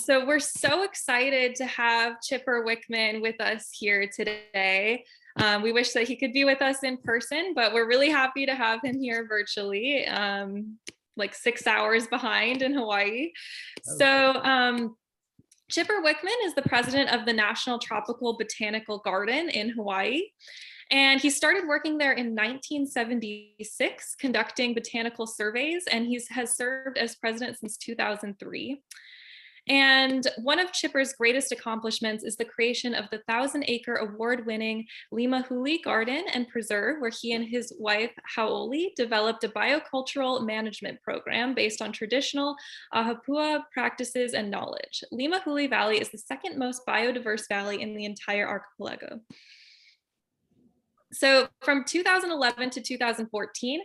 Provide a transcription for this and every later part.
So we're so excited to have Chipper Wichman with us here today. We wish that he could be with us in person, but we're really happy to have him here virtually, like 6 hours behind in Hawaii. So Chipper Wichman is the president of the National Tropical Botanical Garden in Hawaii. And he started working there in 1976, conducting botanical surveys, and he has served as president since 2003. And one of Chipper's greatest accomplishments is the creation of the 1,000-acre award-winning Limahuli Garden and Preserve, where he and his wife, Haoli, developed a biocultural management program based on traditional Ahapua practices and knowledge. Limahuli Valley is the second most biodiverse valley in the entire archipelago. So from 2011 to 2014,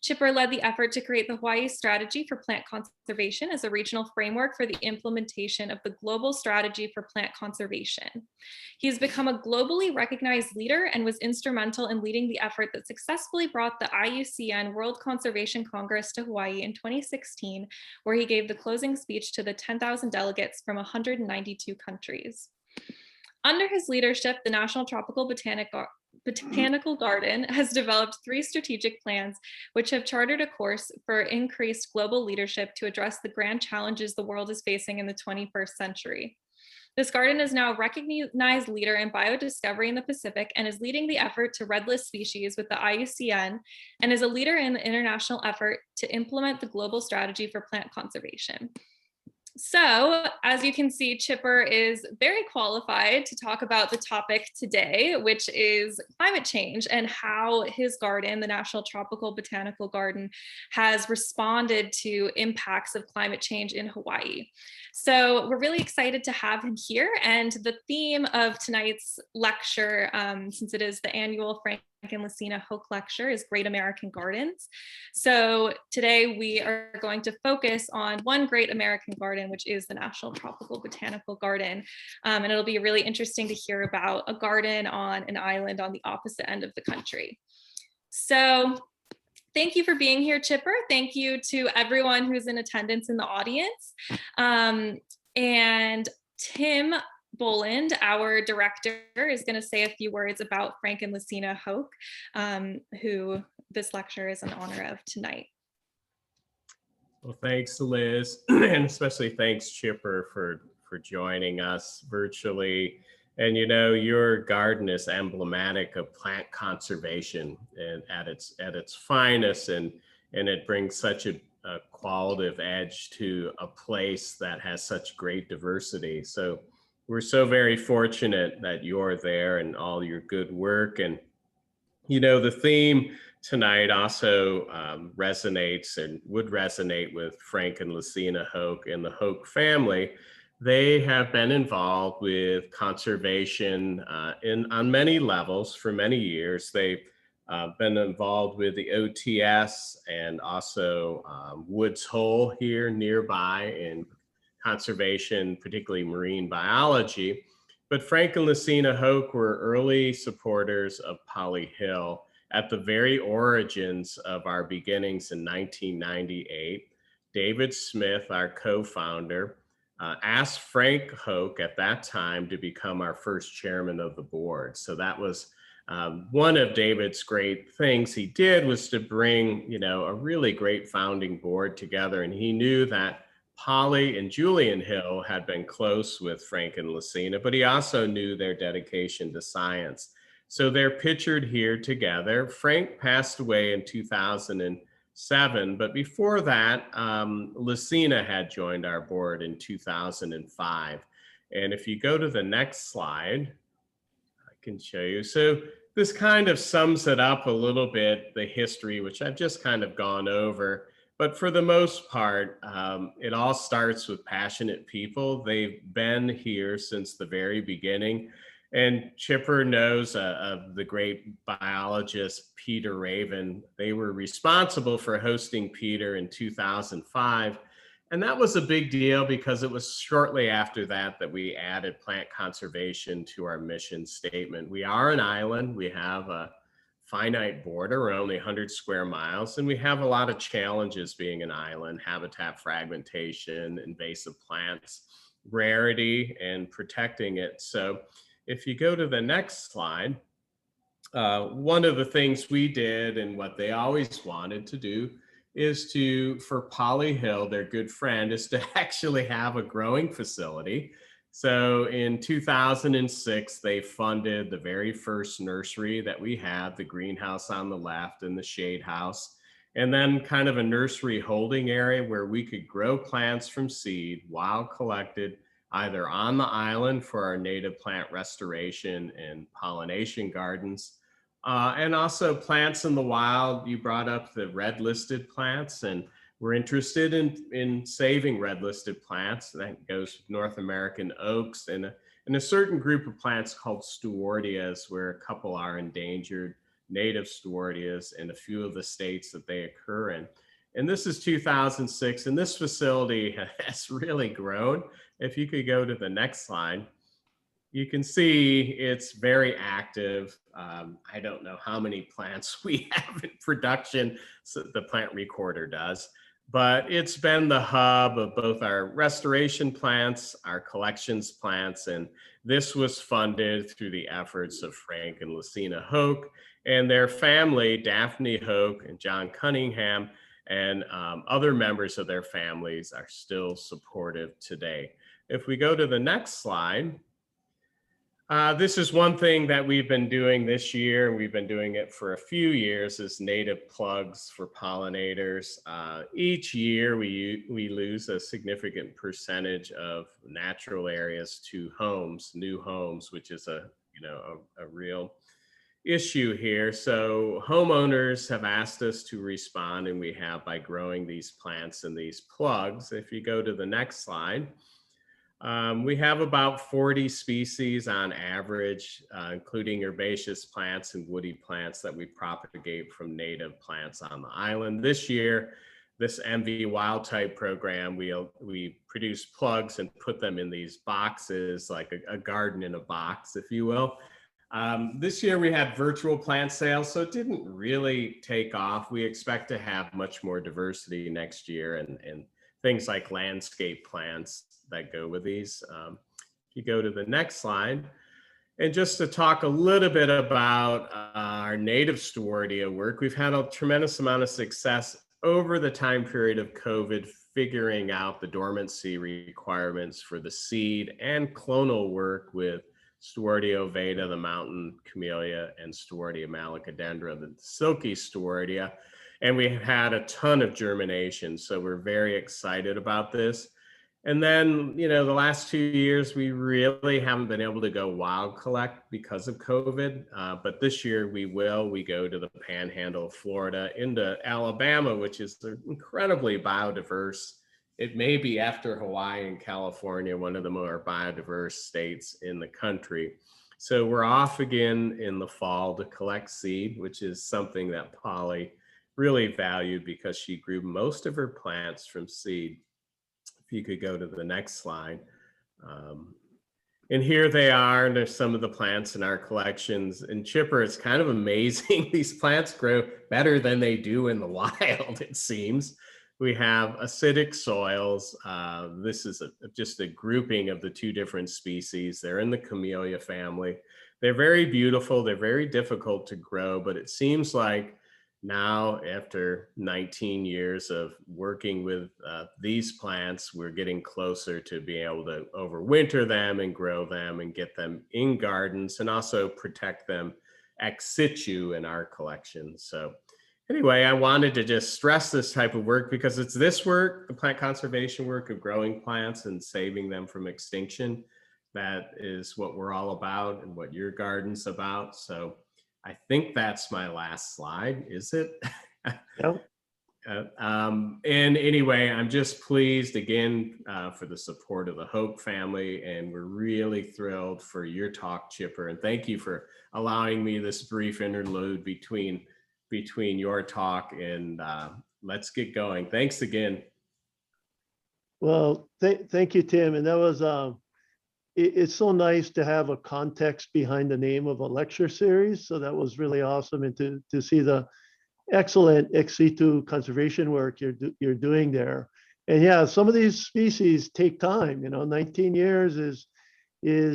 Chipper led the effort to create the Hawaii Strategy for Plant Conservation as a regional framework for the implementation of the Global Strategy for Plant Conservation. He's become a globally recognized leader and was instrumental in leading the effort that successfully brought the IUCN World Conservation Congress to Hawaii in 2016, where he gave the closing speech to the 10,000 delegates from 192 countries. Under his leadership, the National Tropical Botanical Garden has developed 3 strategic plans, which have chartered a course for increased global leadership to address the grand challenges the world is facing in the 21st century. This garden is now a recognized leader in biodiscovery in the Pacific and is leading the effort to red list species with the IUCN and is a leader in the international effort to implement the global strategy for plant conservation. So, as you can see, Chipper is very qualified to talk about the topic today, which is climate change and how his garden, the National Tropical Botanical Garden, has responded to impacts of climate change in Hawaii. So we're really excited to have him here. And the theme of tonight's lecture, since it is the annual Frank and Lucina Hoke Lecture, is Great American Gardens. So today we are going to focus on one great American garden, which is the National Tropical Botanical Garden. And it'll be really interesting to hear about a garden on an island on the opposite end of the country. So thank you for being here, Chipper. Thank you to everyone who's in attendance in the audience. And Tim Boland, our director, is going to say a few words about Frank and Lucina Hoke, who this lecture is in honor of tonight. Well, thanks, Liz, and especially thanks, Chipper, for joining us virtually. And you know, your garden is emblematic of plant conservation and at its finest, and it brings such a qualitative edge to a place that has such great diversity. So we're so very fortunate that you're there and all your good work. And, you know, the theme tonight also resonates and would resonate with Frank and Lucina Hoke and the Hoke family. They have been involved with conservation on many levels for many years. They've been involved with the OTS and also Woods Hole here nearby in conservation, particularly marine biology. But Frank and Lucina Hoke were early supporters of Polly Hill at the very origins of our beginnings in 1998. David Smith, our co-founder, asked Frank Hoke at that time to become our first chairman of the board. So that was one of David's great things he did, was to bring, you know, a really great founding board together. And he knew that Polly and Julian Hill had been close with Frank and Lucina, but he also knew their dedication to science. So they're pictured here together. Frank passed away in 2007, but before that, Lucina had joined our board in 2005. And if you go to the next slide, I can show you. So this kind of sums it up a little bit, the history, which I've just kind of gone over. But for the most part, it all starts with passionate people. They've been here since the very beginning. And Chipper knows of the great biologist, Peter Raven. They were responsible for hosting Peter in 2005. And that was a big deal because it was shortly after that that we added plant conservation to our mission statement. We are an island. We have a finite border. We're only 100 square miles, and we have a lot of challenges being an island: habitat fragmentation, invasive plants. rarity and protecting it. So if you go to the next slide, one of the things we did and what they always wanted to do is for Polly Hill, their good friend, is to actually have a growing facility. So in 2006, they funded the very first nursery that we had, the greenhouse on the left and the shade house, and then kind of a nursery holding area where we could grow plants from seed, wild collected, either on the island for our native plant restoration and pollination gardens, and also plants in the wild. You brought up the red listed plants, and we're interested in saving red listed plants. That goes with North American oaks and a certain group of plants called Stewardias, where a couple are endangered, native Stewardias in a few of the states that they occur in. And this is 2006, and this facility has really grown. If you could go to the next slide, you can see it's very active. I don't know how many plants we have in production, so the plant recorder does, but it's been the hub of both our restoration plants, our collections plants, and this was funded through the efforts of Frank and Lucina Hoke and their family, Daphne Hoke and John Cunningham, and other members of their families are still supportive today. If we go to the next slide, this is one thing that we've been doing this year, and we've been doing it for a few years, is native plugs for pollinators. Each year we lose a significant percentage of natural areas to homes, new homes, which is a real issue here. So homeowners have asked us to respond, and we have, by growing these plants and these plugs. If you go to the next slide, we have about 40 species on average, including herbaceous plants and woody plants that we propagate from native plants on the island. This year, this MV Wild Type program, we produce plugs and put them in these boxes, like a garden in a box, if you will. This year we had virtual plant sales, so it didn't really take off. We expect to have much more diversity next year, and things like landscape plants that go with these. If you go to the next slide, and just to talk a little bit about our native Stewardia work, we've had a tremendous amount of success over the time period of COVID, figuring out the dormancy requirements for the seed and clonal work with Stewardia ovata, the mountain camellia, and Stewardia malicadendra, the silky Stewardia. And we have had a ton of germination, so we're very excited about this. And then, the last 2 years, we really haven't been able to go wild collect because of COVID. But this year we will. We go to the Panhandle of Florida, into Alabama, which is incredibly biodiverse. It may be, after Hawaii and California, one of the more biodiverse states in the country. So we're off again in the fall to collect seed, which is something that Polly really valued because she grew most of her plants from seed. If you could go to the next slide. And here they are, and there's some of the plants in our collections. And Chipper, it's kind of amazing. These plants grow better than they do in the wild, it seems. We have acidic soils. This is just a grouping of the two different species. They're in the camellia family. They're very beautiful. They're very difficult to grow, but it seems like now, after 19 years of working with these plants, we're getting closer to being able to overwinter them and grow them and get them in gardens, and also protect them ex situ in our collection. So anyway, I wanted to just stress this type of work because it's this work, the plant conservation work of growing plants and saving them from extinction. That is what we're all about and what your garden's about. So I think that's my last slide, is it? Yep. And anyway, I'm just pleased again for the support of the Hope family, and we're really thrilled for your talk, Chipper. And thank you for allowing me this brief interlude between your talk and let's get going. Thanks again. Well, thank you, Tim. And that was it's so nice to have a context behind the name of a lecture series. So that was really awesome, and to see the excellent ex situ conservation work you're doing there. And yeah, some of these species take time. 19 years is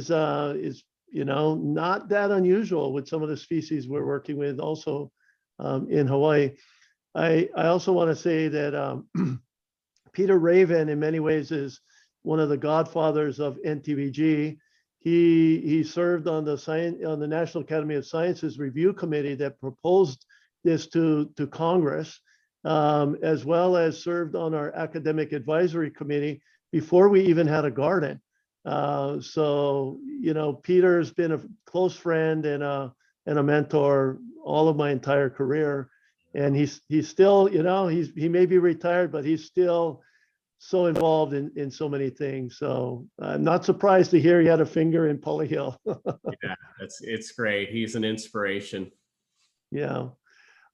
not that unusual with some of the species we're working with also in Hawaii. I also want to say that Peter Raven in many ways is one of the godfathers of NTBG. He served on the National Academy of Sciences review committee that proposed this to Congress, as well as served on our academic advisory committee before we even had a garden. So Peter's been a close friend and a mentor all of my entire career, and he's still, he may be retired, but he's still so involved in so many things. So I'm not surprised to hear he had a finger in Polyhill. Yeah, it's great. He's an inspiration. Yeah.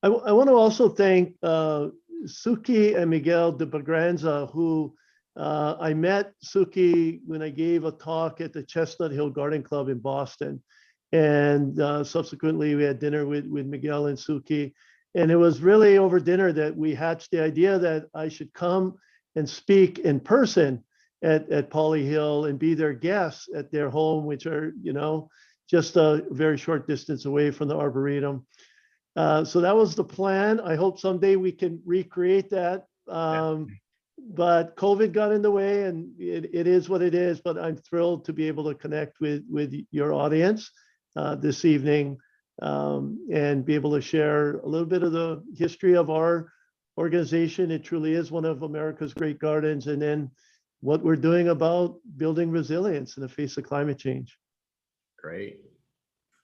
I want to also thank Suki and Miguel de Bagranza, who I met Suki when I gave a talk at the Chestnut Hill Garden Club in Boston. And subsequently, we had dinner with Miguel and Suki. And it was really over dinner that we hatched the idea that I should come and speak in person at Polyhill and be their guests at their home, which are, just a very short distance away from the Arboretum. So that was the plan. I hope someday we can recreate that. But COVID got in the way, and it is what it is. But I'm thrilled to be able to connect with your audience this evening and be able to share a little bit of the history of our organization. It truly is one of America's great gardens, and then what we're doing about building resilience in the face of climate change. Great.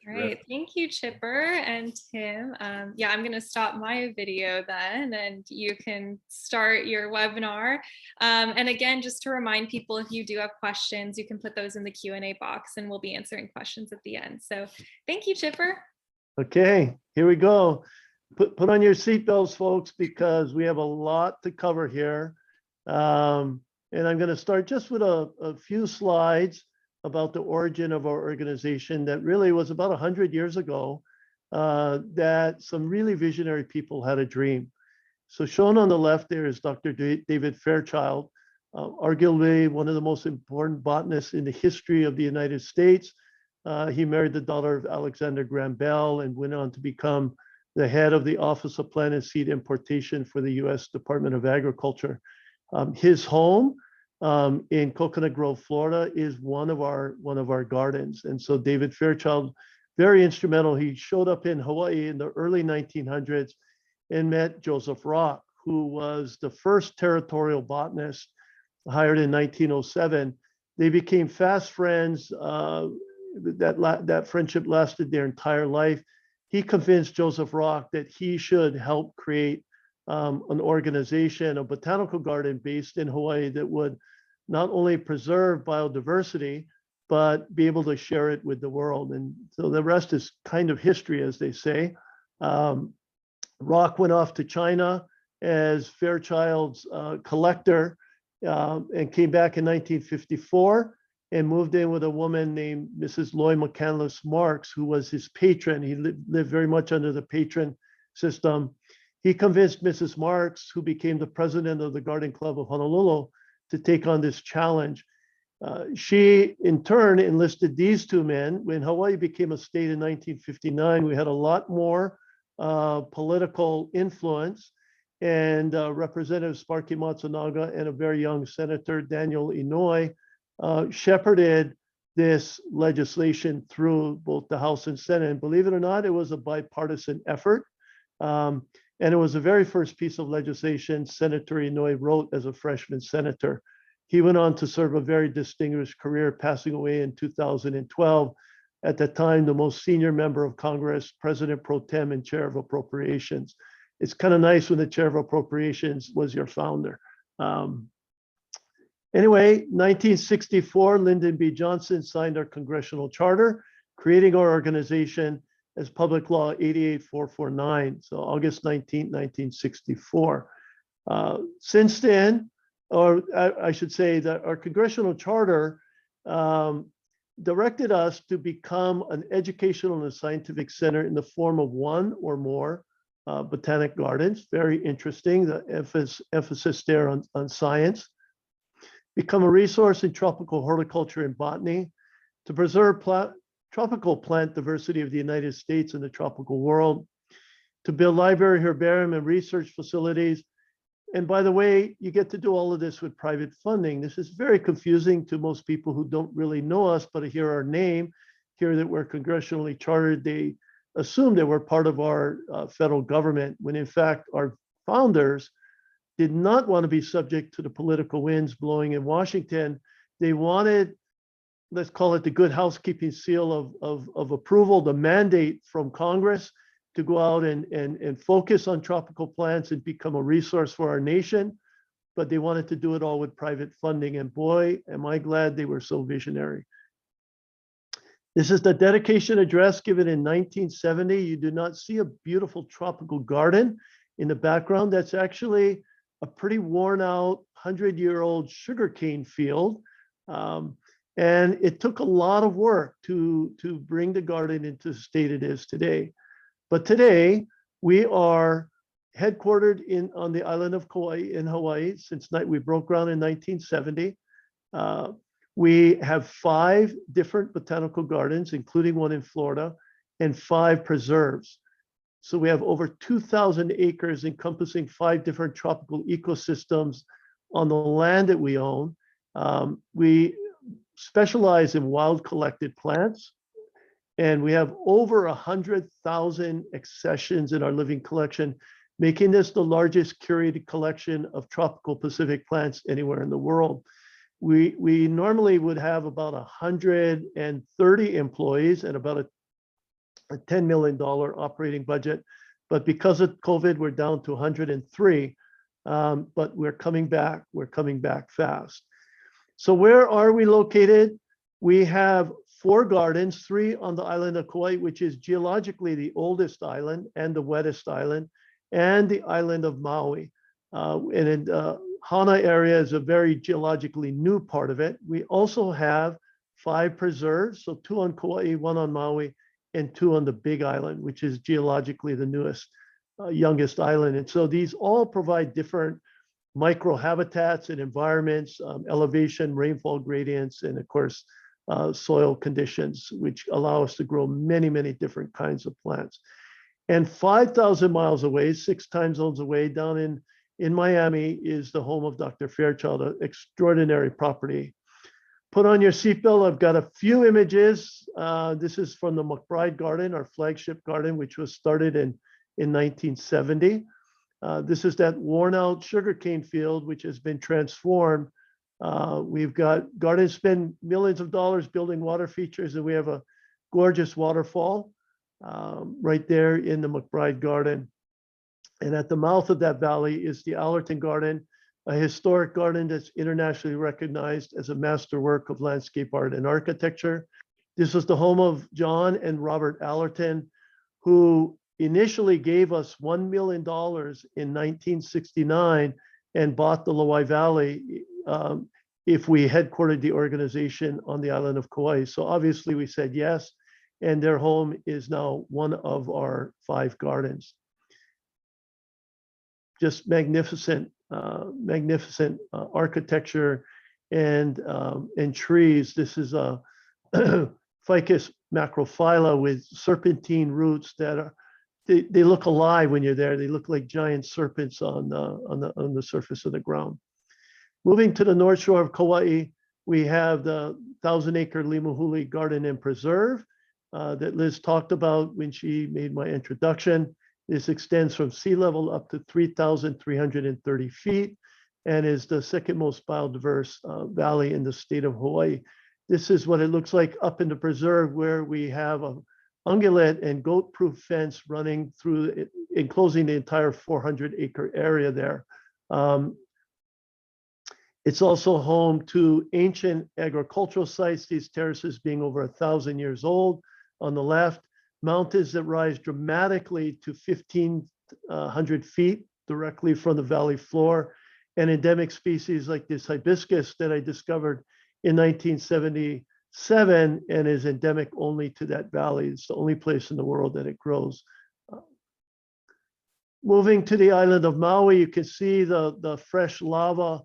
Great. Thank you, Chipper and Tim. Yeah, I'm going to stop my video then, and you can start your webinar. And again, just to remind people, if you do have questions, you can put those in the Q&A box, and we'll be answering questions at the end. So thank you, Chipper. Okay, here we go. Put on your seatbelts, folks, because we have a lot to cover here. And I'm going to start just with a few slides about the origin of our organization that really was about 100 years ago, that some really visionary people had a dream. So shown on the left there is Dr. David Fairchild, arguably one of the most important botanists in the history of the United States. He married the daughter of Alexander Graham Bell and went on to become the head of the Office of Plant and Seed Importation for the U.S. Department of Agriculture. His home in Coconut Grove, Florida, is one of our gardens. And so David Fairchild, very instrumental. He showed up in Hawaii in the early 1900s and met Joseph Rock, who was the first territorial botanist hired in 1907. They became fast friends. That friendship lasted their entire life. He convinced Joseph Rock that he should help create an organization, a botanical garden based in Hawaii that would not only preserve biodiversity, but be able to share it with the world. And so the rest is kind of history, as they say. Rock went off to China as Fairchild's collector and came back in 1954 and moved in with a woman named Mrs. Loy McCandless Marks, who was his patron. He lived very much under the patron system. He convinced Mrs. Marks, who became the president of the Garden Club of Honolulu, to take on this challenge. She, in turn, enlisted these two men. When Hawaii became a state in 1959, we had a lot more political influence, and Representative Sparky Matsunaga and a very young Senator, Daniel Inouye, shepherded this legislation through both the House and Senate. And believe it or not, it was a bipartisan effort. And it was the very first piece of legislation Senator Inouye wrote as a freshman senator. He went on to serve a very distinguished career, passing away in 2012. At the time, the most senior member of Congress, President Pro Tem and Chair of Appropriations. It's kind of nice when the Chair of Appropriations was your founder. Anyway, 1964, Lyndon B. Johnson signed our congressional charter, creating our organization as Public Law 88449, so August 19, 1964. Since then, or I should say that our congressional charter directed us to become an educational and scientific center in the form of one or more Botanic Gardens. Very interesting, the emphasis there on science. Become a resource in tropical horticulture and botany to preserve tropical plant diversity of the United States and the tropical world, to build library, herbarium, and research facilities. And by the way, you get to do all of this with private funding. This is very confusing to most people who don't really know us, but hear our name, hear that we're congressionally chartered. They assume that we're part of our federal government, when in fact our founders did not want to be subject to the political winds blowing in Washington. They wanted, let's call it the good housekeeping seal of approval, the mandate from Congress to go out and focus on tropical plants and become a resource for our nation. But they wanted to do it all with private funding. And boy, am I glad they were so visionary. This is the dedication address given in 1970. You do not see a beautiful tropical garden in the background. That's actually a pretty worn out 100-year-old sugarcane field. And it took a lot of work to bring the garden into the state it is today. But today we are headquartered on the island of Kauai in Hawaii. We broke ground in 1970. We have 5 different botanical gardens, including one in Florida, and 5 preserves. So we have over 2,000 acres encompassing 5 different tropical ecosystems on the land that we own. We specialize in wild collected plants, and we have over 100,000 accessions in our living collection, making this the largest curated collection of tropical Pacific plants anywhere in the world. We normally would have about 130 employees and about a $10 million operating budget. But because of COVID, we're down to 103, but we're coming back. We're coming back fast. So where are we located? We have 4 gardens, 3 on the island of Kauai, which is geologically the oldest island and the wettest island, and the island of Maui. And in the Hana area is a very geologically new part of it. We also have 5 preserves, so 2 on Kauai, 1 on Maui, and 2 on the Big Island, which is geologically the newest, youngest island. And so these all provide different microhabitats and environments, elevation, rainfall gradients, and of course, soil conditions, which allow us to grow many, many different kinds of plants. And 5,000 miles away, 6 time zones away, down in Miami, is the home of Dr. Fairchild, an extraordinary property. Put on your seatbelt. I've got a few images. This is from the McBride Garden, our flagship garden, which was started in 1970. This is that worn out sugarcane field, which has been transformed. We've got gardens spend millions of dollars building water features, and we have a gorgeous waterfall right there in the McBride Garden. And at the mouth of that valley is the Allerton Garden, a historic garden that's internationally recognized as a masterwork of landscape art and architecture. This was the home of John and Robert Allerton, who initially gave us $1 million in 1969 and bought the Lowai Valley if we headquartered the organization on the island of Kauai. So obviously we said yes, and their home is now one of our 5 gardens. Just magnificent, magnificent architecture and trees. This is a Ficus macrophylla with serpentine roots that are, they look alive when you're there. They look like giant serpents on the surface of the ground. Moving to the north shore of Kauai, we have the 1,000-acre Limahuli Garden and Preserve that Liz talked about when she made my introduction. This extends from sea level up to 3,330 feet and is the second most biodiverse valley in the state of Hawaii. This is what it looks like up in the preserve, where we have a ungulate and goat-proof fence running through it, enclosing the entire 400-acre area there. It's also home to ancient agricultural sites, these terraces being over 1,000 years old. On the left, mountains that rise dramatically to 1,500 feet directly from the valley floor, and endemic species like this hibiscus that I discovered in 1977 and is endemic only to that valley. It's the only place in the world that it grows. Moving to the island of Maui, you can see the fresh lava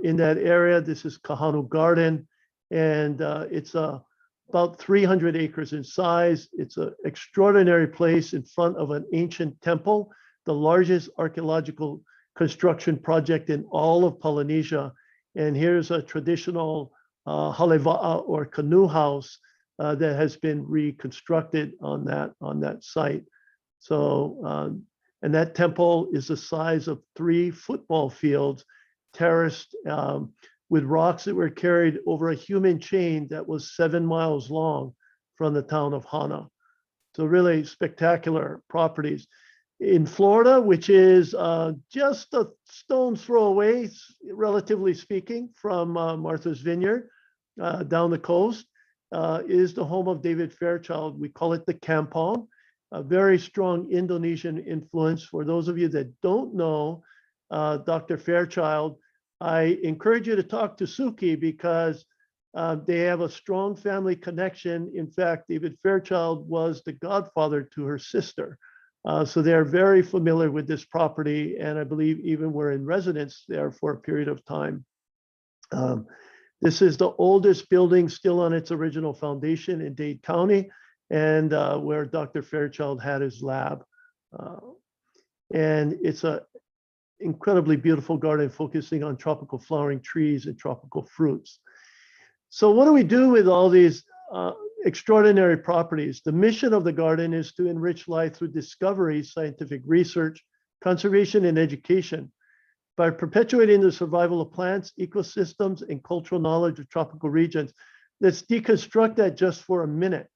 in that area. This is Kahanu Garden, and it's about 300 acres in size. It's an extraordinary place in front of an ancient temple, the largest archaeological construction project in all of Polynesia. And here's a traditional haleva'a or canoe house that has been reconstructed on that site. So, and that temple is the size of 3 football fields, terraced with rocks that were carried over a human chain that was 7 miles long from the town of Hana. So really spectacular properties. In Florida, which is just a stone's throw away, relatively speaking, from Martha's Vineyard down the coast, is the home of David Fairchild. We call it the Kampong, a very strong Indonesian influence. For those of you that don't know Dr. Fairchild, I encourage you to talk to Suki because they have a strong family connection. In fact, David Fairchild was the godfather to her sister. So they're very familiar with this property, and I believe even were in residence there for a period of time. This is the oldest building still on its original foundation in Dade County, and where Dr. Fairchild had his lab. And it's an incredibly beautiful garden focusing on tropical flowering trees and tropical fruits. So what do we do with all these extraordinary properties? The mission of the garden is to enrich life through discovery, scientific research, conservation, and education. By perpetuating the survival of plants, ecosystems, and cultural knowledge of tropical regions. Let's deconstruct that just for a minute.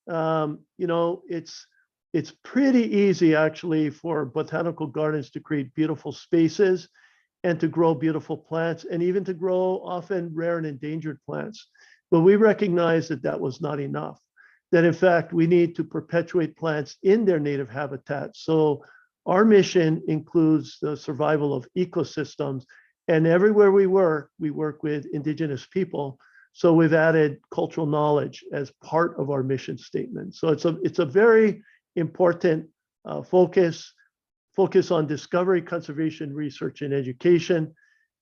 You know, it's pretty easy actually for botanical gardens to create beautiful spaces and to grow beautiful plants and even to grow often rare and endangered plants. But we recognize that that was not enough, that in fact, we need to perpetuate plants in their native habitat. So our mission includes the survival of ecosystems, and everywhere we work with indigenous people. So we've added cultural knowledge as part of our mission statement. So it's a very important focus on discovery, conservation, research, and education.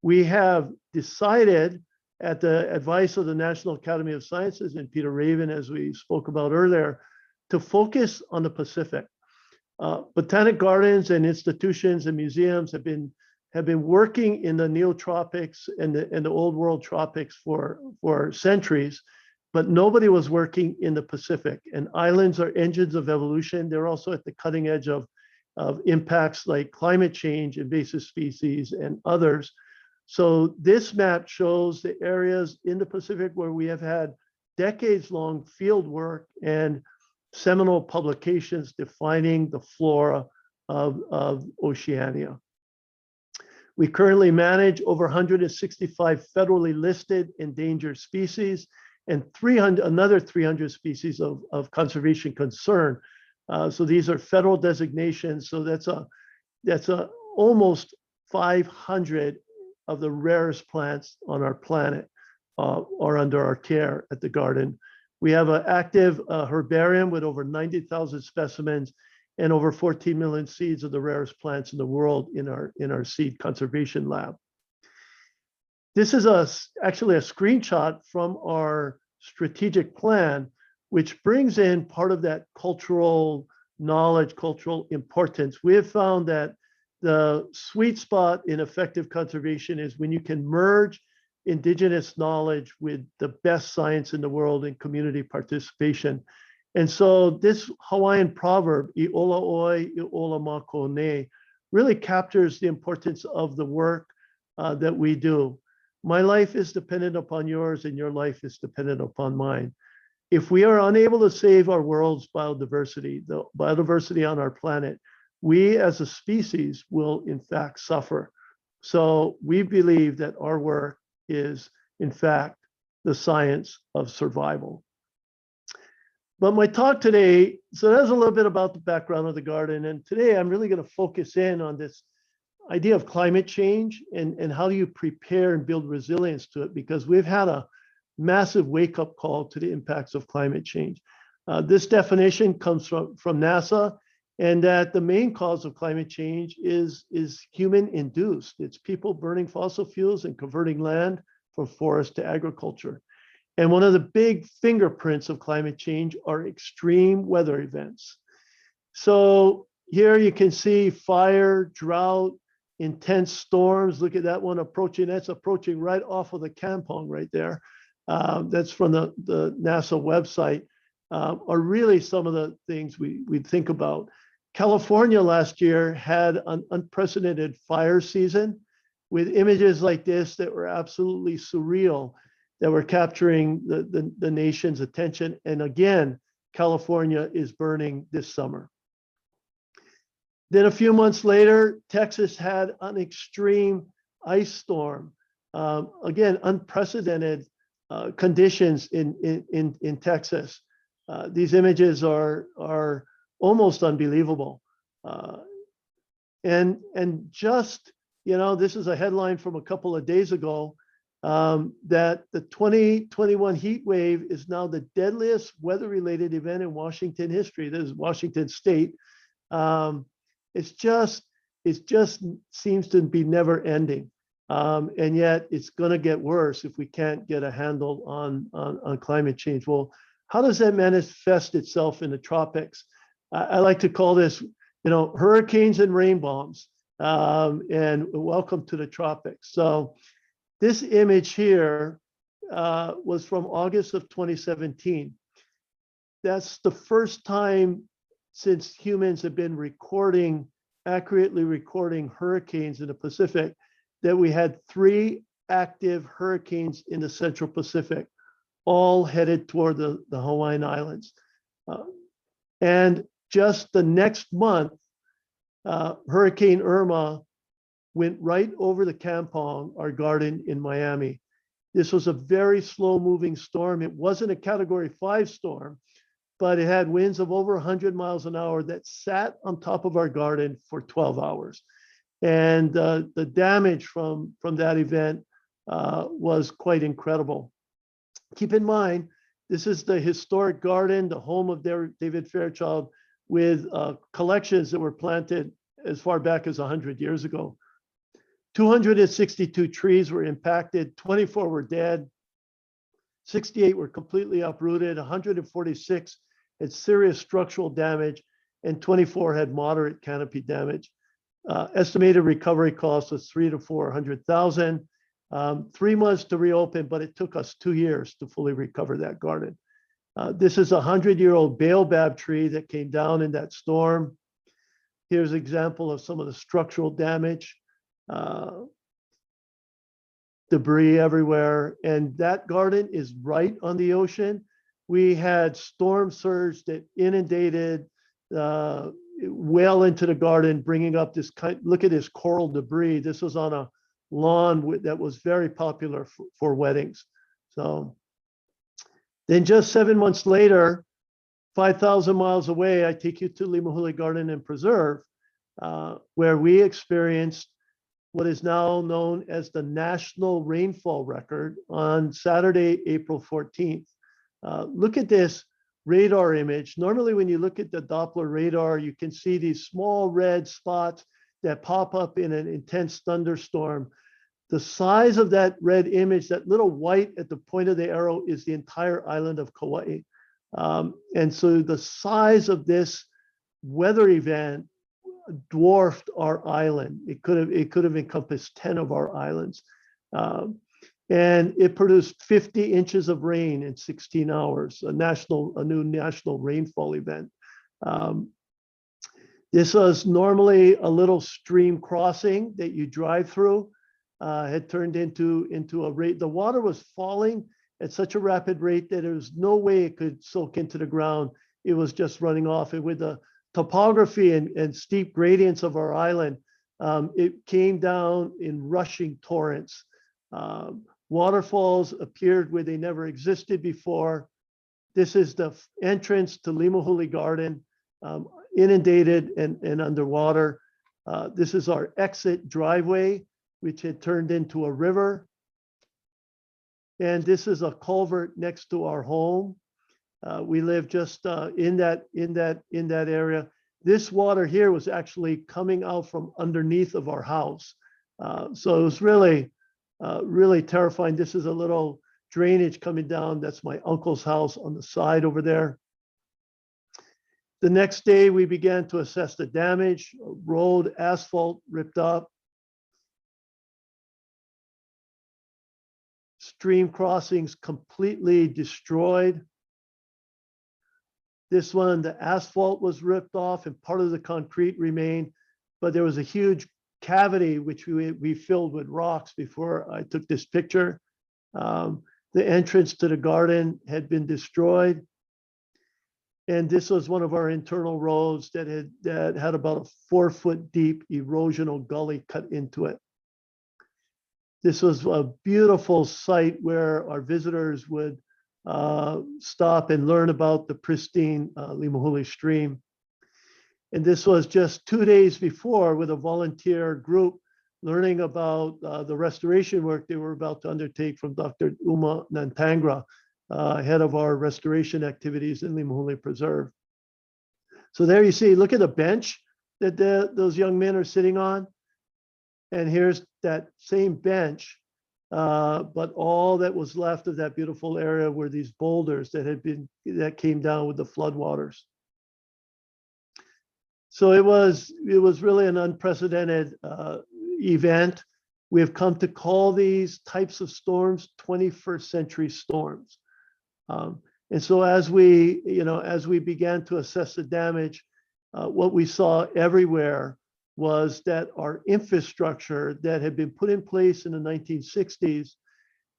We have decided, at the advice of the National Academy of Sciences and Peter Raven, as we spoke about earlier, to focus on the Pacific. Botanic gardens and institutions and museums have been working in the neotropics and the old world tropics for centuries, but nobody was working in the Pacific. And islands are engines of evolution. They're also at the cutting edge of impacts like climate change, invasive species, and others. So this map shows the areas in the Pacific where we have had decades-long field work and seminal publications defining the flora of Oceania. We currently manage over 165 federally listed endangered species and another 300 species of conservation concern. So these are federal designations. So that's almost 500 of the rarest plants on our planet are under our care at the garden. We have an active herbarium with over 90,000 specimens and over 14 million seeds of the rarest plants in the world in our seed conservation lab. This is actually a screenshot from our strategic plan, which brings in part of that cultural knowledge, cultural importance. We have found that the sweet spot in effective conservation is when you can merge indigenous knowledge with the best science in the world and community participation. And so this Hawaiian proverb, I ola oi, I ola mako ne, really captures the importance of the work that we do. My life is dependent upon yours and your life is dependent upon mine. If we are unable to save our world's biodiversity, the biodiversity on our planet, we as a species will in fact suffer. So we believe that our work is in fact the science of survival. But my talk today, so that's a little bit about the background of the garden. And today I'm really going to focus in on this idea of climate change and how do you prepare and build resilience to it, because we've had a massive wake-up call to the impacts of climate change. This definition comes from NASA, and that the main cause of climate change is human induced. It's people burning fossil fuels and converting land from forest to agriculture. And one of the big fingerprints of climate change are extreme weather events. So here you can see fire, drought, intense storms. Look at that one approaching. That's approaching right off of the Kampong right there. That's from the NASA website. Are really some of the things we think about. California last year had an unprecedented fire season with images like this that were absolutely surreal, that were capturing the nation's attention. And again, California is burning this summer. Then a few months later, Texas had an extreme ice storm. Again, unprecedented conditions in Texas. These images are almost unbelievable. And just, this is a headline from a couple of days ago, that the 2021 heat wave is now the deadliest weather-related event in Washington history. This is Washington State. It just seems to be never ending. And yet it's going to get worse if we can't get a handle on climate change. Well, how does that manifest itself in the tropics? I like to call this, hurricanes and rain bombs. And welcome to the tropics. So this image here was from August of 2017. That's the first time since humans have been accurately recording hurricanes in the Pacific, that we had 3 active hurricanes in the Central Pacific, all headed toward the Hawaiian Islands. And just the next month, Hurricane Irma went right over the Kampong, our garden in Miami. This was a very slow moving storm. It wasn't a Category 5 storm, but it had winds of over 100 miles an hour that sat on top of our garden for 12 hours. And the damage from that event was quite incredible. Keep in mind, this is the historic garden, the home of David Fairchild, with collections that were planted as far back as 100 years ago. 262 trees were impacted, 24 were dead, 68 were completely uprooted, 146 had serious structural damage, and 24 had moderate canopy damage. Estimated recovery cost was $300,000 to $400,000. 3 months to reopen, but it took us 2 years to fully recover that garden. This is a 100-year-old baobab tree that came down in that storm. Here's an example of some of the structural damage. Debris everywhere. And that garden is right on the ocean. We had storm surge that inundated well into the garden, bringing up this look at this coral debris. This was on a lawn that was very popular for weddings. So then just 7 months later, 5,000 miles away, I take you to Limahuli Garden and Preserve, where we experienced what is now known as the national rainfall record on Saturday, April 14th. Look at this radar image. Normally, when you look at the Doppler radar, you can see these small red spots that pop up in an intense thunderstorm. The size of that red image, that little white at the point of the arrow, is the entire island of Kauai. And so the size of this weather event dwarfed our island. It could have encompassed 10 of our islands. And it produced 50 inches of rain in 16 hours, a new national rainfall event. This was normally a little stream crossing that you drive through, had turned into a rate. The water was falling at such a rapid rate that there was no way it could soak into the ground. It was just running off. And with the topography and steep gradients of our island, it came down in rushing torrents. Waterfalls appeared where they never existed before. This is the entrance to Limahuli Garden, inundated and underwater. This is our exit driveway, which had turned into a river. And this is a culvert next to our home. We live just in that area. this water here was actually coming out from underneath of our house. So it was really, really terrifying. This is a little drainage coming down. That's my uncle's house on the side over there. The next day, we began to assess the damage. Road, asphalt ripped up. Stream crossings completely destroyed. This one, the asphalt was ripped off and part of the concrete remained, but there was a huge cavity which we filled with rocks before I took this picture. The entrance to the garden had been destroyed. And this was one of our internal roads that had about a 4-foot deep erosional gully cut into it. This was a beautiful site where our visitors would stop and learn about the pristine Limahuli stream. And this was just 2 days before with a volunteer group learning about the restoration work they were about to undertake from Dr. Uma Nantangra, head of our restoration activities in Limahuli Preserve. So there you see, look at the bench that those young men are sitting on. And here's that same bench, but all that was left of that beautiful area were these boulders that came down with the floodwaters. So it was really an unprecedented event. We have come to call these types of storms 21st century storms. And so as we began to assess the damage, what we saw everywhere was that our infrastructure that had been put in place in the 1960s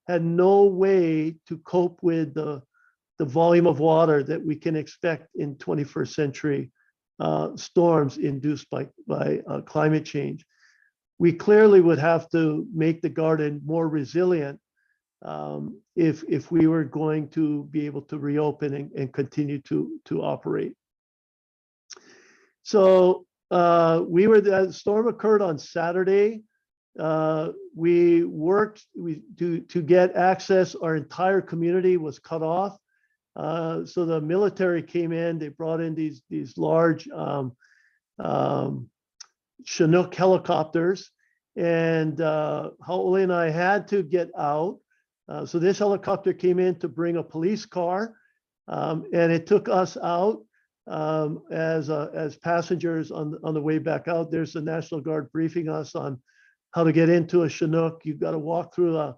had no way to cope with the volume of water that we can expect in 21st century storms induced by climate change. We clearly would have to make the garden more resilient if we were going to be able to reopen and continue to operate. So the storm occurred on Saturday. We worked to get access. Our entire community was cut off. So the military came in. They brought in these large Chinook helicopters, and Haoli and I had to get out. So this helicopter came in to bring a police car, and it took us out as passengers on the way back out. There's the National Guard briefing us on how to get into a Chinook. You've got to walk through a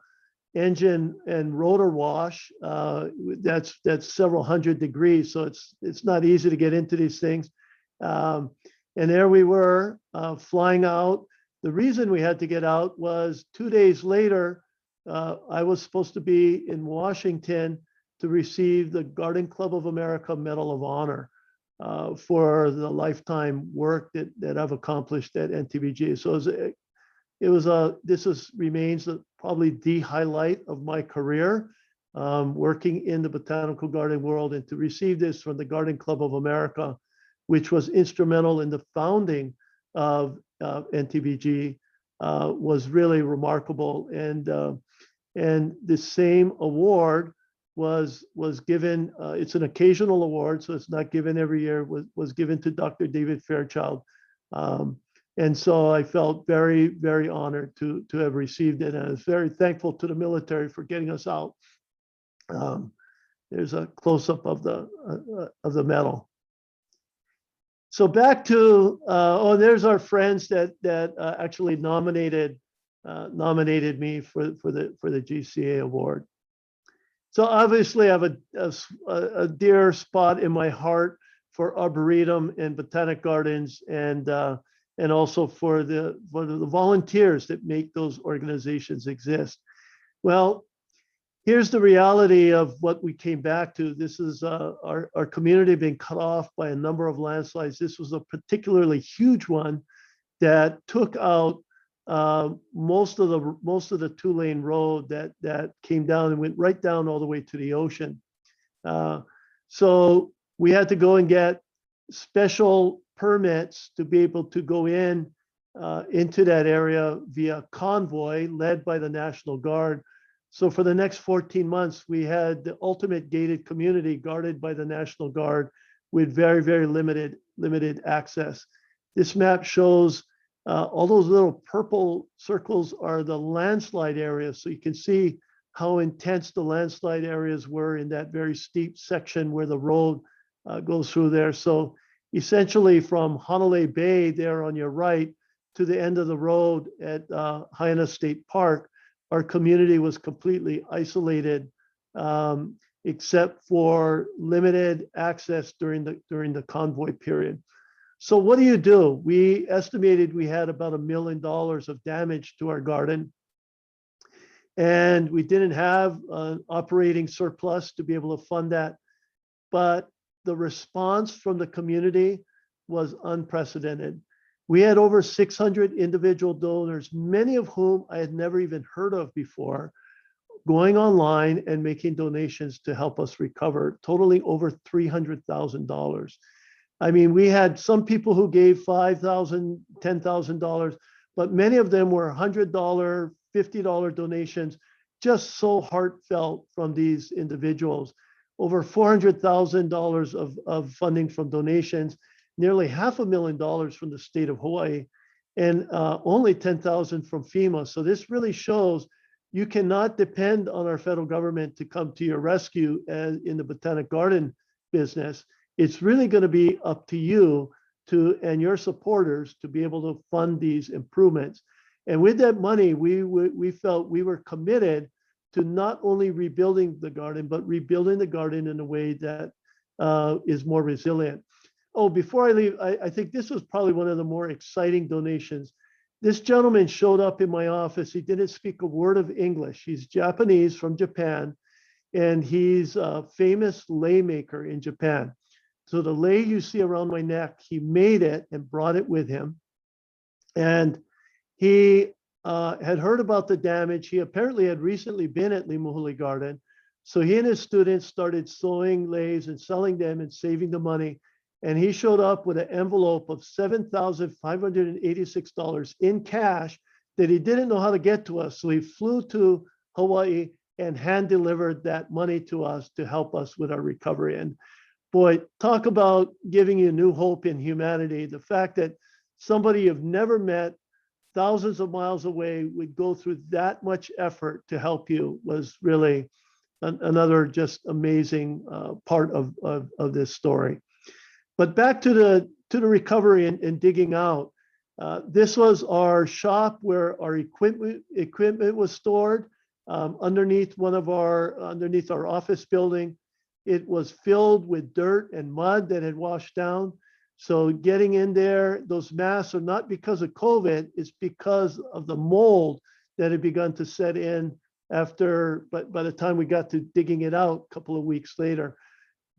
engine and rotor wash. That's several hundred degrees, so it's not easy to get into these things. And there we were flying out. The reason we had to get out was 2 days later, I was supposed to be in Washington to receive the Garden Club of America Medal of Honor for the lifetime work that I've accomplished at NTBG. So this remains probably the highlight of my career, working in the botanical garden world, and to receive this from the Garden Club of America, which was instrumental in the founding of NTBG, was really remarkable. And the same award was given. It's an occasional award, so it's not given every year. Was given to Dr. David Fairchild. And so I felt very, very honored to have received it. And I was very thankful to the military for getting us out. There's a close-up of the medal. So back to, there's our friends that actually nominated me for the GCA award. So obviously I have a dear spot in my heart for Arboretum and Botanic Gardens, and also for the volunteers that make those organizations exist. Well, here's the reality of what we came back to. This is our community being cut off by a number of landslides. This was a particularly huge one that took out most of the 2-lane road that came down and went right down all the way to the ocean. So we had to go and get special permits to be able to go into that area via convoy led by the National Guard. So for the next 14 months, we had the ultimate gated community guarded by the National Guard with very, very limited access. This map shows all those little purple circles are the landslide areas. So you can see how intense the landslide areas were in that very steep section where the road goes through there. So essentially from Honolulu Bay there on your right to the end of the road at Hawaiian State Park, our community was completely isolated, except for limited access during the convoy period. So what do? We estimated we had about $1 million of damage to our garden. And we didn't have an operating surplus to be able to fund that. But the response from the community was unprecedented. We had over 600 individual donors, many of whom I had never even heard of before, going online and making donations to help us recover, totaling over $300,000. I mean, we had some people who gave $5,000, $10,000, but many of them were $100, $50 donations, just so heartfelt from these individuals. Over $400,000 of funding from donations, nearly $500,000 from the state of Hawaii, and only $10,000 from FEMA. So this really shows you cannot depend on our federal government to come to your rescue as in the botanic garden business. It's really going to be up to you and your supporters to be able to fund these improvements. And with that money, we felt we were committed to not only rebuilding the garden, but rebuilding the garden in a way that is more resilient. Oh, before I leave, I think this was probably one of the more exciting donations. This gentleman showed up in my office. He didn't speak a word of English. He's Japanese from Japan, and he's a famous lei maker in Japan. So the lei you see around my neck, he made it and brought it with him. And he had heard about the damage. He apparently had recently been at Limahuli Garden. So he and his students started sewing leis and selling them and saving the money. And he showed up with an envelope of $7,586 in cash that he didn't know how to get to us. So he flew to Hawaii and hand delivered that money to us to help us with our recovery. And boy, talk about giving you new hope in humanity. The fact that somebody you've never met, thousands of miles away, would go through that much effort to help you was really another just amazing part of this story. But back to the recovery and digging out. This was our shop where our equipment was stored underneath our office building. It was filled with dirt and mud that had washed down. So getting in there, those masks are not because of COVID, it's because of the mold that had begun to set in but by the time we got to digging it out a couple of weeks later.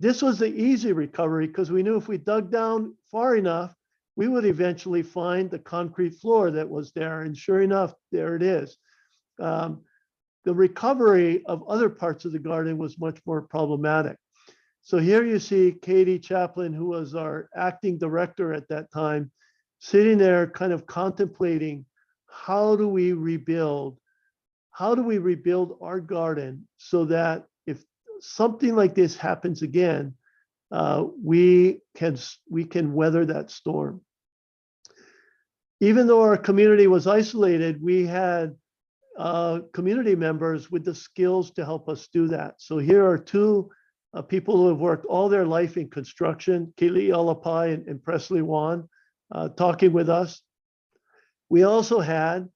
This was the easy recovery because we knew if we dug down far enough, we would eventually find the concrete floor that was there. And sure enough, there it is. The recovery of other parts of the garden was much more problematic. So here you see Katie Chaplin, who was our acting director at that time, sitting there kind of contemplating, how do we rebuild our garden so that if something like this happens again, we can weather that storm. Even though our community was isolated, we had community members with the skills to help us do that. So here are two people who have worked all their life in construction, Kaylee Alapai and Presley Wan, talking with us. We also had,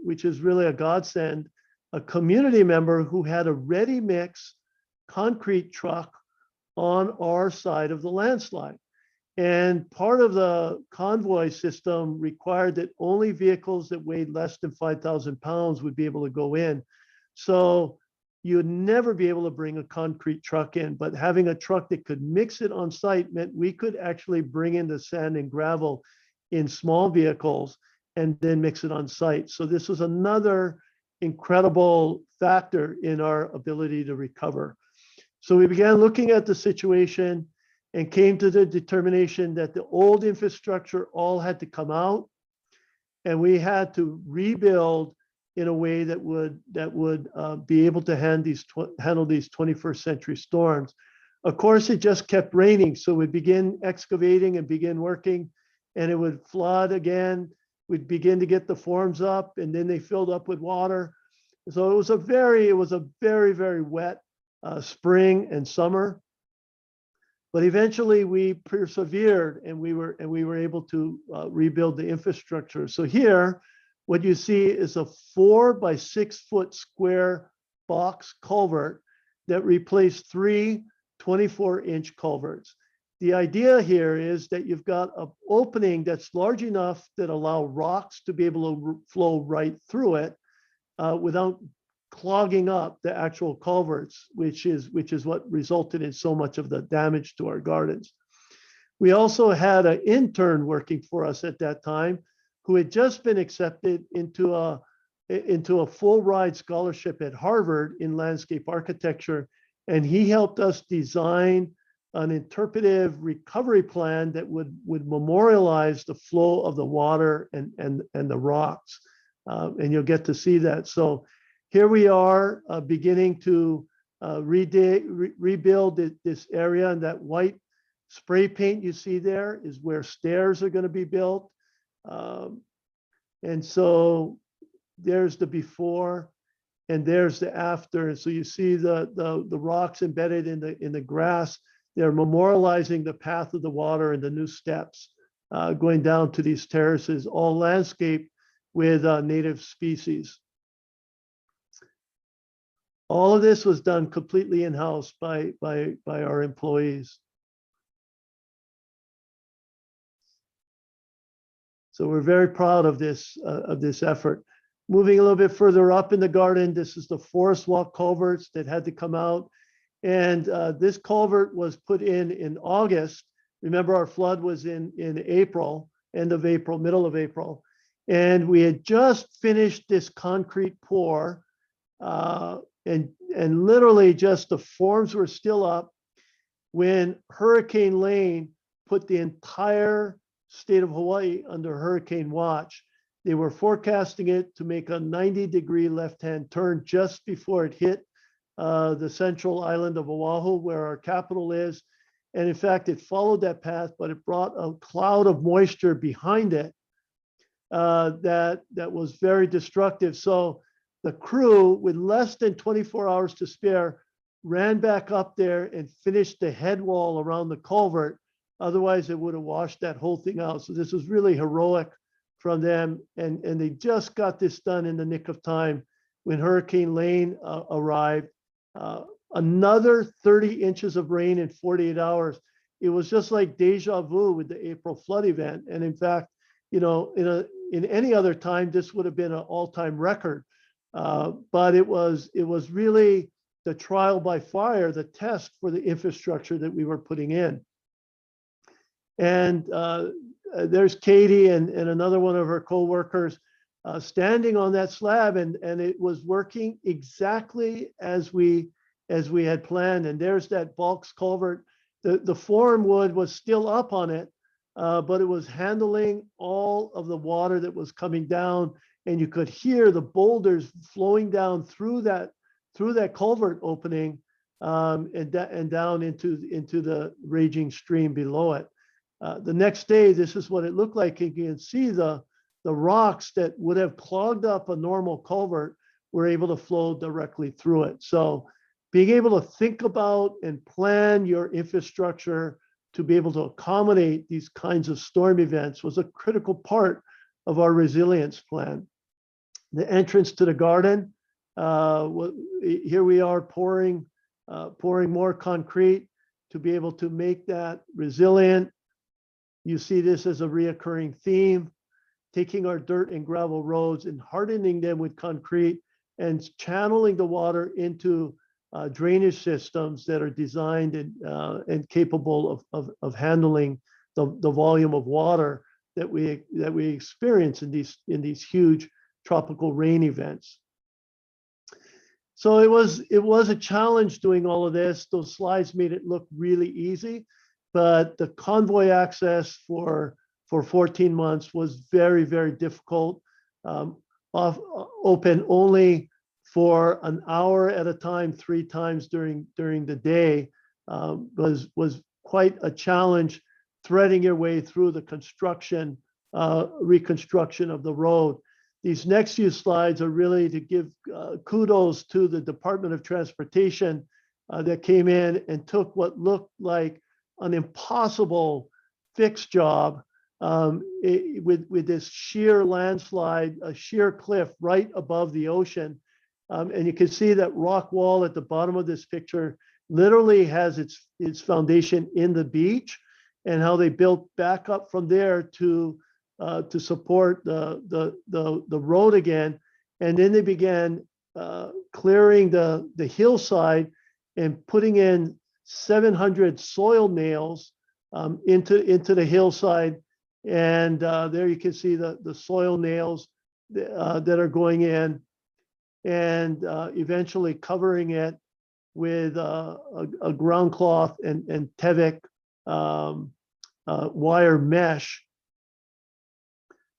which is really a godsend, a community member who had a ready mix concrete truck on our side of the landslide. And part of the convoy system required that only vehicles that weighed less than 5,000 pounds would be able to go in. So you'd never be able to bring a concrete truck in, but having a truck that could mix it on site meant we could actually bring in the sand and gravel in small vehicles and then mix it on site. So this was another incredible factor in our ability to recover. So we began looking at the situation and came to the determination that the old infrastructure all had to come out, and we had to rebuild in a way that would be able to handle these 21st century storms. Of course, it just kept raining. So we'd begin excavating and begin working, and it would flood again. We'd begin to get the forms up, and then they filled up with water. So it was a very, very wet spring and summer. But eventually we persevered, and we were able to rebuild the infrastructure. So here, what you see is a 4 by 6 foot square box culvert that replaced 3 24-inch culverts. The idea here is that you've got an opening that's large enough that allow rocks to be able to flow right through it without clogging up the actual culverts, which is what resulted in so much of the damage to our gardens. We also had an intern working for us at that time who had just been accepted into a full ride scholarship at Harvard in landscape architecture. And he helped us design an interpretive recovery plan that would memorialize the flow of the water and the rocks. And you'll get to see that. So here we are beginning to rebuild this area, and that white spray paint you see there is where stairs are going to be built. And so there's the before and there's the after. And so you see the rocks embedded in the grass. They're memorializing the path of the water and the new steps going down to these terraces, all landscaped with native species. All of this was done completely in-house by our employees. So we're very proud of this effort. Moving a little bit further up in the garden, this is the forest walk culverts that had to come out. And this culvert was put in August. Remember, our flood was in April, end of April, middle of April. And we had just finished this concrete pour. And literally just the forms were still up when Hurricane Lane put the entire state of Hawaii under hurricane watch. They were forecasting it to make a 90-degree left-hand turn just before it hit the central island of Oahu, where our capital is. And in fact, it followed that path, but it brought a cloud of moisture behind it that was very destructive. So the crew, with less than 24 hours to spare, ran back up there and finished the head wall around the culvert. Otherwise, it would have washed that whole thing out. So this was really heroic from them. And they just got this done in the nick of time when Hurricane Lane arrived. Another 30 inches of rain in 48 hours. It was just like deja vu with the April flood event. And in fact, you know, in any other time, this would have been an all-time record. But it was really the trial by fire, the test for the infrastructure that we were putting in. And there's Katie and another one of her co-workers standing on that slab, and it was working exactly as we had planned. And there's that bulks culvert. The form wood was still up on it, but it was handling all of the water that was coming down. And you could hear the boulders flowing down through that culvert opening and down into the raging stream below it. The next day, this is what it looked like. You can see the rocks that would have clogged up a normal culvert were able to flow directly through it. So being able to think about and plan your infrastructure to be able to accommodate these kinds of storm events was a critical part of our resilience plan. The entrance to the garden, here we are pouring more concrete to be able to make that resilient. You see this as a reoccurring theme, taking our dirt and gravel roads and hardening them with concrete and channeling the water into drainage systems that are designed and capable of handling the volume of water that we experience in these huge tropical rain events. So it was a challenge doing all of this. Those slides made it look really easy, but the convoy access for 14 months was very, very difficult. Open only for an hour at a time, 3 times during the day. was quite a challenge threading your way through the reconstruction of the road. These next few slides are really to give kudos to the Department of Transportation that came in and took what looked like an impossible fixed job with this sheer landslide, a sheer cliff right above the ocean. And you can see that rock wall at the bottom of this picture literally has its foundation in the beach, and how they built back up from there to support the road again. And then they began clearing the hillside and putting in 700 soil nails into the hillside. And there you can see the soil nails that are going in, and eventually covering it with a ground cloth and Tevic wire mesh.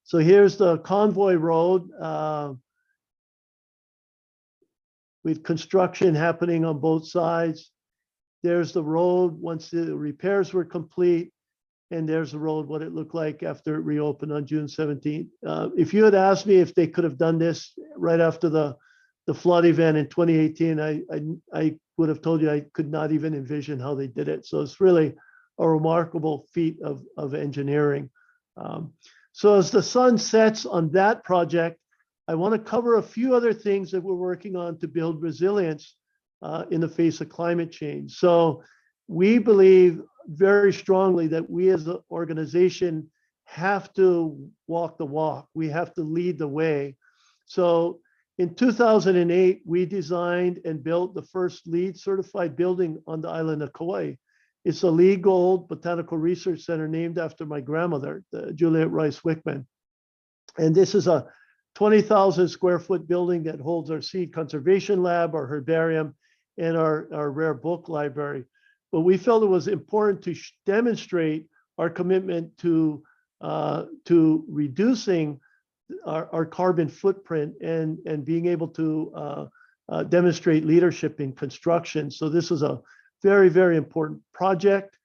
So here's the convoy road with construction happening on both sides. There's the road once the repairs were complete, and there's the road, what it looked like after it reopened on June 17th. If you had asked me if they could have done this right after the flood event in 2018, I would have told you I could not even envision how they did it. So it's really a remarkable feat of engineering. So as the sun sets on that project, I want to cover a few other things that we're working on to build resilience in the face of climate change. So we believe very strongly that we as an organization have to walk the walk. We have to lead the way. So in 2008, we designed and built the first LEED certified building on the island of Kauai. It's a LEED Gold Botanical Research Center named after my grandmother, Juliet Rice Wichman. And this is a 20,000 square foot building that holds our seed conservation lab, our herbarium, and our rare book library. But we felt it was important to demonstrate our commitment to reducing our carbon footprint and being able to demonstrate leadership in construction. So this is a very, very important project.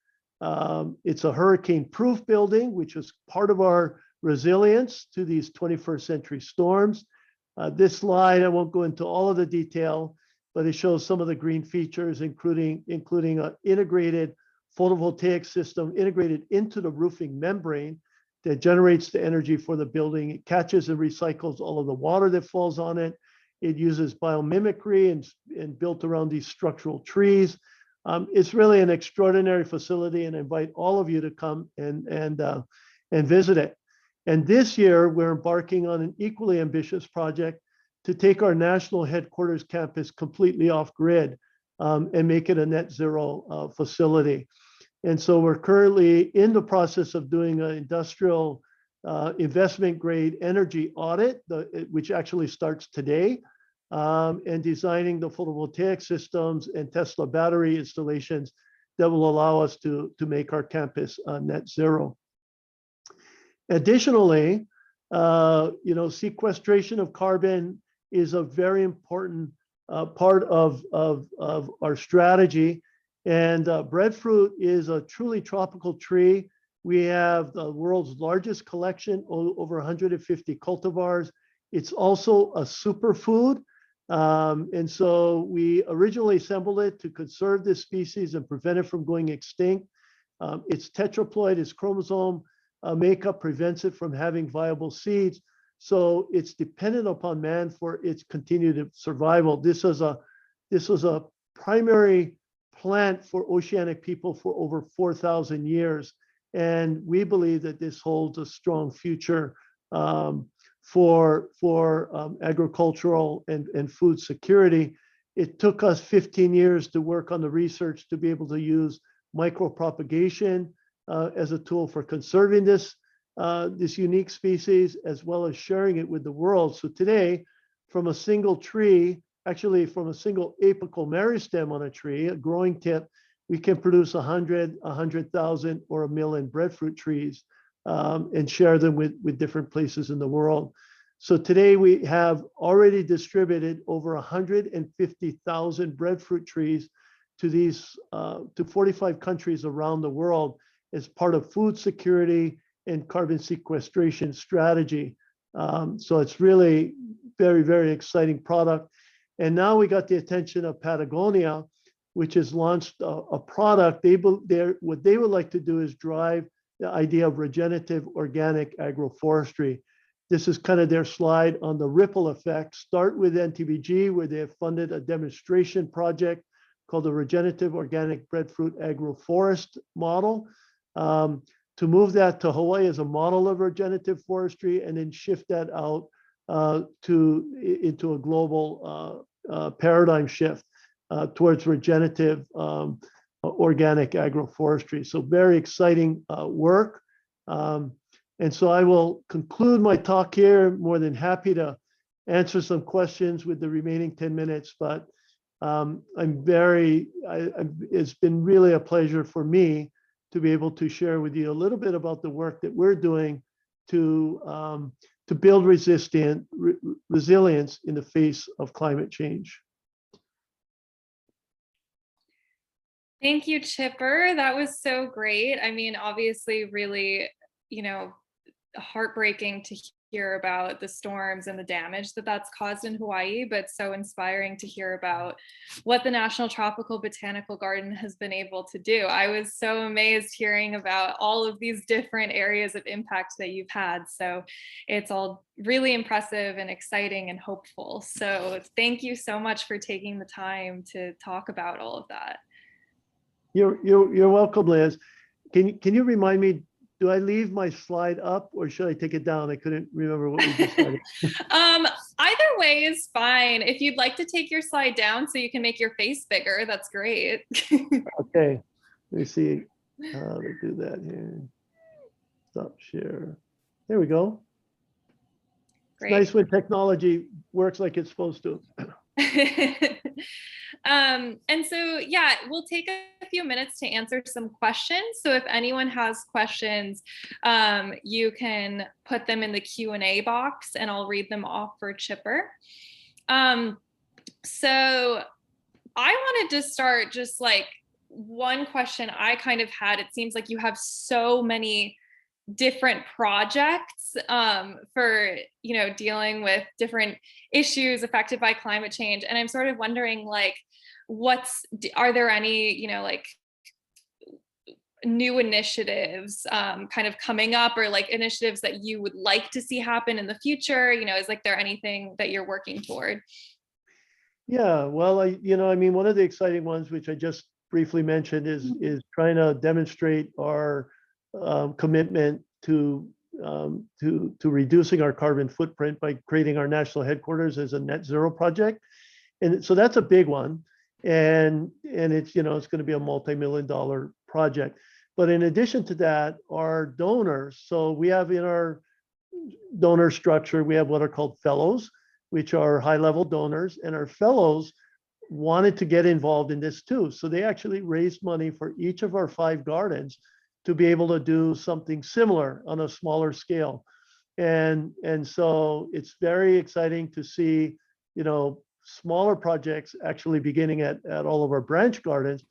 It's a hurricane-proof building, which is part of our resilience to these 21st century storms. This slide, I won't go into all of the detail, but it shows some of the green features, including an integrated photovoltaic system integrated into the roofing membrane that generates the energy for the building. It catches and recycles all of the water that falls on it. It uses biomimicry and built around these structural trees. It's really an extraordinary facility, and I invite all of you to come and visit it. And this year, we're embarking on an equally ambitious project to take our national headquarters campus completely off grid and make it a net zero facility. And so we're currently in the process of doing an industrial investment grade energy audit, which actually starts today, and designing the photovoltaic systems and Tesla battery installations that will allow us to make our campus net zero. Additionally, sequestration of carbon is a very important part of our strategy. And breadfruit is a truly tropical tree. We have the world's largest collection, over 150 cultivars. It's also a superfood. And so we originally assembled it to conserve this species and prevent it from going extinct. Its tetraploid, its chromosome makeup prevents it from having viable seeds. So it's dependent upon man for its continued survival. This was a primary plant for oceanic people for over 4,000 years. And we believe that this holds a strong future for agricultural and food security. It took us 15 years to work on the research to be able to use micropropagation as a tool for conserving this unique species, as well as sharing it with the world. So today, from a single tree, actually from a single apical meristem on a tree, a growing tip, we can produce 100, 100,000, or 1 million breadfruit trees and share them with different places in the world. So today we have already distributed over 150,000 breadfruit trees to these to 45 countries around the world as part of food security and carbon sequestration strategy. So it's really very, very exciting product. And now we got the attention of Patagonia, which has launched a product. What they would like to do is drive the idea of regenerative organic agroforestry. This is kind of their slide on the ripple effect. Start with NTBG, where they have funded a demonstration project called the Regenerative Organic Breadfruit Agroforest Model. To move that to Hawaii as a model of regenerative forestry, and then shift that out into a global paradigm shift towards regenerative organic agroforestry. So very exciting work. And so I will conclude my talk here. More than happy to answer some questions with the remaining 10 minutes, but it's been really a pleasure for me to be able to share with you a little bit about the work that we're doing to build resilience in the face of climate change. Thank you, Chipper. That was so great. I mean, obviously, really, heartbreaking to hear about the storms and the damage that that's caused in Hawaii, but so inspiring to hear about what the National Tropical Botanical Garden has been able to do. I was so amazed hearing about all of these different areas of impact that you've had. So it's all really impressive and exciting and hopeful. So thank you so much for taking the time to talk about all of that. You're welcome, Liz. Can you remind me, do I leave my slide up or should I take it down? I couldn't remember what we decided. Either way is fine. If you'd like to take your slide down so you can make your face bigger, that's great. Okay, let me see how to do that here. Stop share. There we go. It's nice when technology works like it's supposed to. And so, yeah, we'll take a few minutes to answer some questions. So if anyone has questions, you can put them in the Q&A box and I'll read them off for Chipper. So I wanted to start just like one question I kind of had. It seems like you have so many different projects for dealing with different issues affected by climate change, and I'm sort of wondering, like, are there any like new initiatives kind of coming up, or like initiatives that you would like to see happen in the future? Is like there anything that you're working toward? Yeah, well, I mean, one of the exciting ones, which I just briefly mentioned, is trying to demonstrate our commitment to reducing our carbon footprint by creating our national headquarters as a net zero project. And so that's a big one. And it's, it's going to be a multi-million-dollar project. But in addition to that, our donors, so we have in our donor structure, we have what are called fellows, which are high-level donors, and our fellows wanted to get involved in this too. So they actually raised money for each of our 5 gardens to be able to do something similar on a smaller scale. And so it's very exciting to see, smaller projects actually beginning at all of our branch gardens,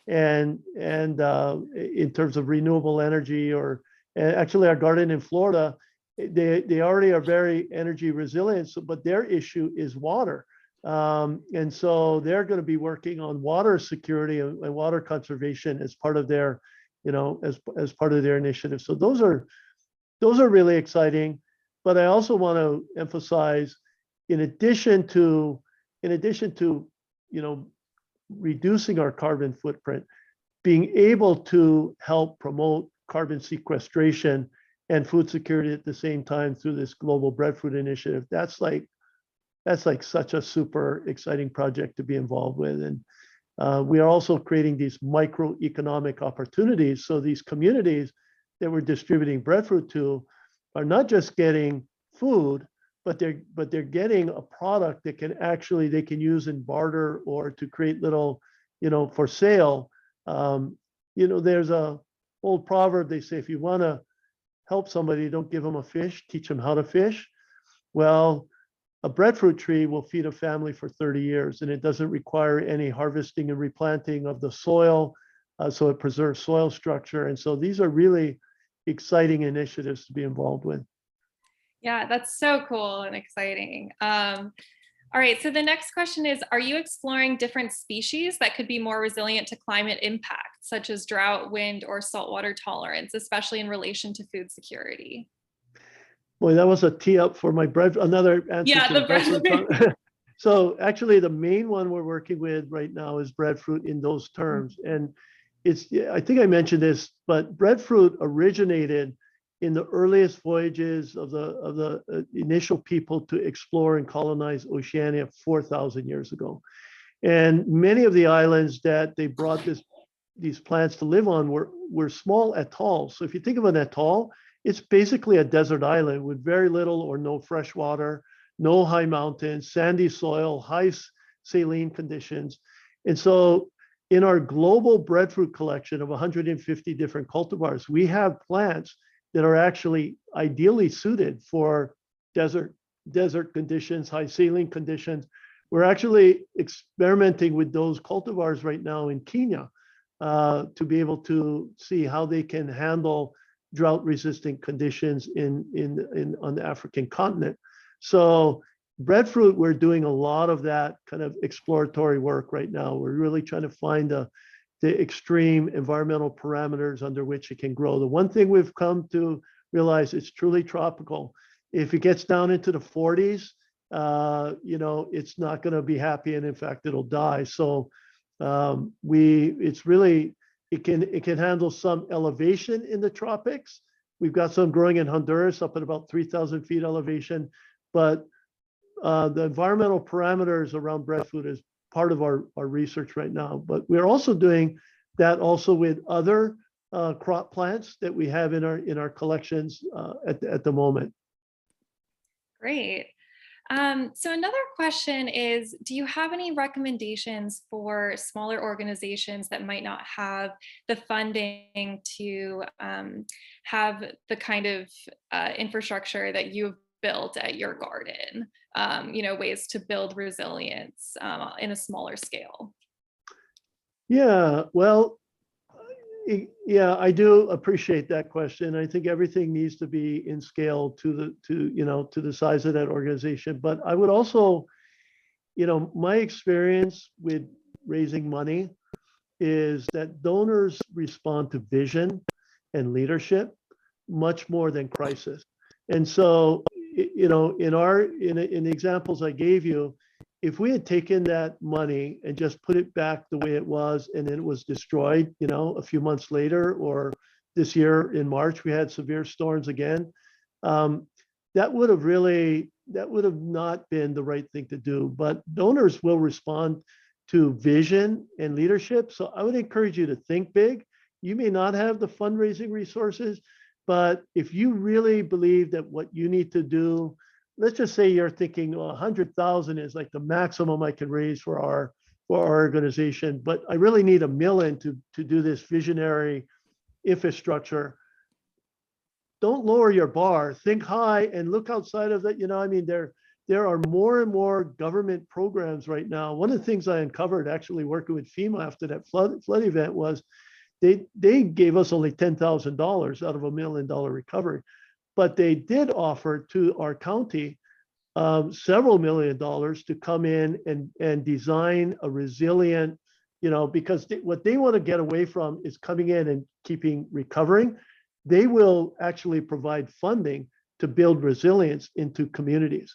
and in terms of renewable energy, or actually our garden in Florida, they already are very energy resilient, but their issue is water. And so they're going to be working on water security and water conservation as part of their, as part of their initiative. So those are really exciting. But I also want to emphasize, in addition to reducing our carbon footprint, being able to help promote carbon sequestration and food security at the same time through this global breadfruit initiative. That's like such a super exciting project to be involved with. And we are also creating these microeconomic opportunities. So these communities that we're distributing breadfruit to are not just getting food, but they're getting a product that they can use in barter or to create little, for sale. There's a old proverb, they say, if you want to help somebody, don't give them a fish, teach them how to fish. Well, a breadfruit tree will feed a family for 30 years, and it doesn't require any harvesting and replanting of the soil. So it preserves soil structure. And so these are really exciting initiatives to be involved with. Yeah, that's so cool and exciting. All right, so the next question is, are you exploring different species that could be more resilient to climate impact, such as drought, wind, or saltwater tolerance, especially in relation to food security? Boy, that was a tee up for my another answer Yeah, to the the breadfruit. breadfruit. So actually the main one we're working with right now is breadfruit in those terms. And I think I mentioned this, but breadfruit originated in the earliest voyages of the initial people to explore and colonize Oceania 4,000 years ago. And many of the islands that they brought these plants to live on were small atolls. So if you think of an atoll, it's basically a desert island with very little or no fresh water, no high mountains, sandy soil, high saline conditions. And so in our global breadfruit collection of 150 different cultivars, we have plants that are actually ideally suited for desert conditions, high saline conditions. We're actually experimenting with those cultivars right now in Kenya to be able to see how they can handle drought-resistant conditions on the African continent. So breadfruit, we're doing a lot of that kind of exploratory work right now. We're really trying to find the extreme environmental parameters under which it can grow. The one thing we've come to realize, it's truly tropical. If it gets down into the 40s, it's not going to be happy, and in fact, it'll die. So it can handle some elevation in the tropics. We've got some growing in Honduras up at about 3,000 feet elevation, but the environmental parameters around breadfruit is part of our research right now. But we're also doing that also with other crop plants that we have in our collections at the moment. Great. So another question is, do you have any recommendations for smaller organizations that might not have the funding to have the kind of infrastructure that you've built at your garden, ways to build resilience in a smaller scale? Yeah, well, yeah, I do appreciate that question. I think everything needs to be in scale to the size of that organization. But I would also, my experience with raising money is that donors respond to vision and leadership much more than crisis. And so, in the examples I gave you, if we had taken that money and just put it back the way it was, and then it was destroyed, a few months later, or this year in March, we had severe storms again, that would have not been the right thing to do. But donors will respond to vision and leadership. So I would encourage you to think big. You may not have the fundraising resources, but if you really believe that what you need to do, let's just say you're thinking 100,000 is like the maximum I can raise for our organization, but I really need $1 million to do this visionary infrastructure. Don't lower your bar. Think high and look outside of that. There are more and more government programs right now. One of the things I uncovered actually working with FEMA after that flood event was they gave us only $10,000 out of $1 million recovery, but they did offer to our county several $1 million to come in and design a resilient, because what they want to get away from is coming in and keeping recovering. They will actually provide funding to build resilience into communities.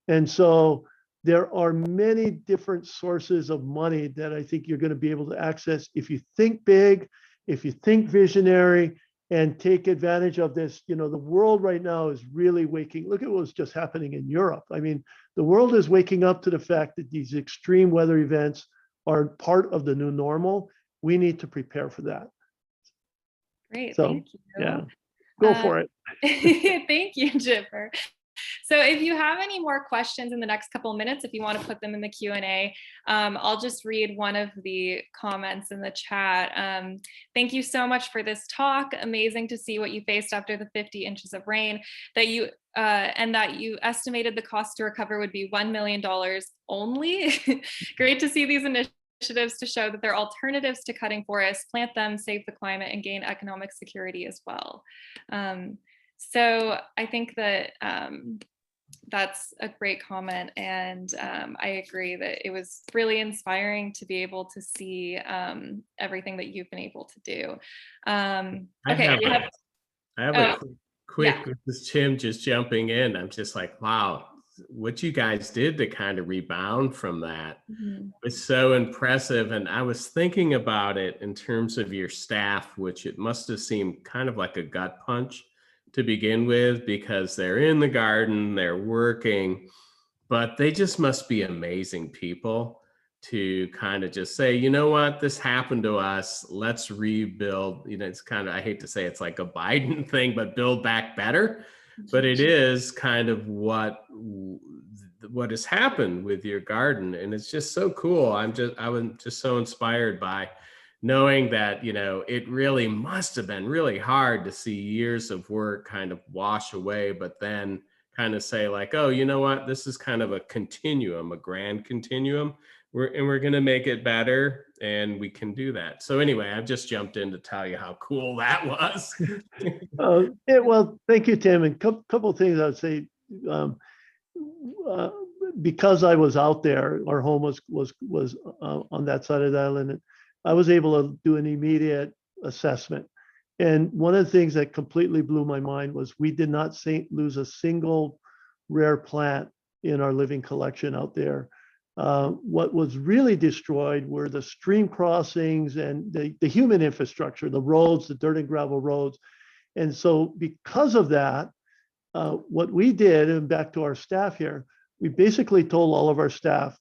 And so there are many different sources of money that I think you're going to be able to access if you think big, if you think visionary, and take advantage of this. The world right now is really waking. Look at what's just happening in Europe. I mean, the world is waking up to the fact that these extreme weather events are part of the new normal. We need to prepare for that. Great, So, thank you. Yeah, go for it. Thank you, Chipper. So if you have any more questions in the next couple of minutes, if you want to put them in the Q&A, I'll just read one of the comments in the chat. Thank you so much for this talk. Amazing to see what you faced after the 50 inches of rain, that you and that you estimated the cost to recover would be $1 million only. Great to see these initiatives to show that there are alternatives to cutting forests, plant them, save the climate, and gain economic security as well. So I think that that's a great comment, and I agree that it was really inspiring to be able to see everything that you've been able to do. Okay, I have a quick, this is Tim just jumping in. I'm just like, wow, what you guys did to kind of rebound from that was so impressive. And I was thinking about it in terms of your staff, which it must have seemed kind of like a gut punch to begin with, because they're in the garden, they're working, but they just must be amazing people to kind of just say, you know what, this happened to us, let's rebuild. You know, it's kind of, I hate to say it's like a Biden thing, but build back better. But it is kind of what has happened with your garden. And it's just so cool. I was just so inspired by knowing that, you know, it really must have been really hard to see years of work kind of wash away, but then kind of say like, oh, you know what, this is kind of a continuum, a grand continuum. We're going to make it better, and we can do that. So anyway, I've just jumped in to tell you how cool that was. Well, thank you, Tim. And couple of things I would say. Because I was out there, our home was on that side of the island, and I was able to do an immediate assessment. And one of the things that completely blew my mind was we did not lose a single rare plant in our living collection out there. What was really destroyed were the stream crossings and the human infrastructure, the roads, the dirt and gravel roads. And so because of that, what we did, and back to our staff here, we basically told all of our staff,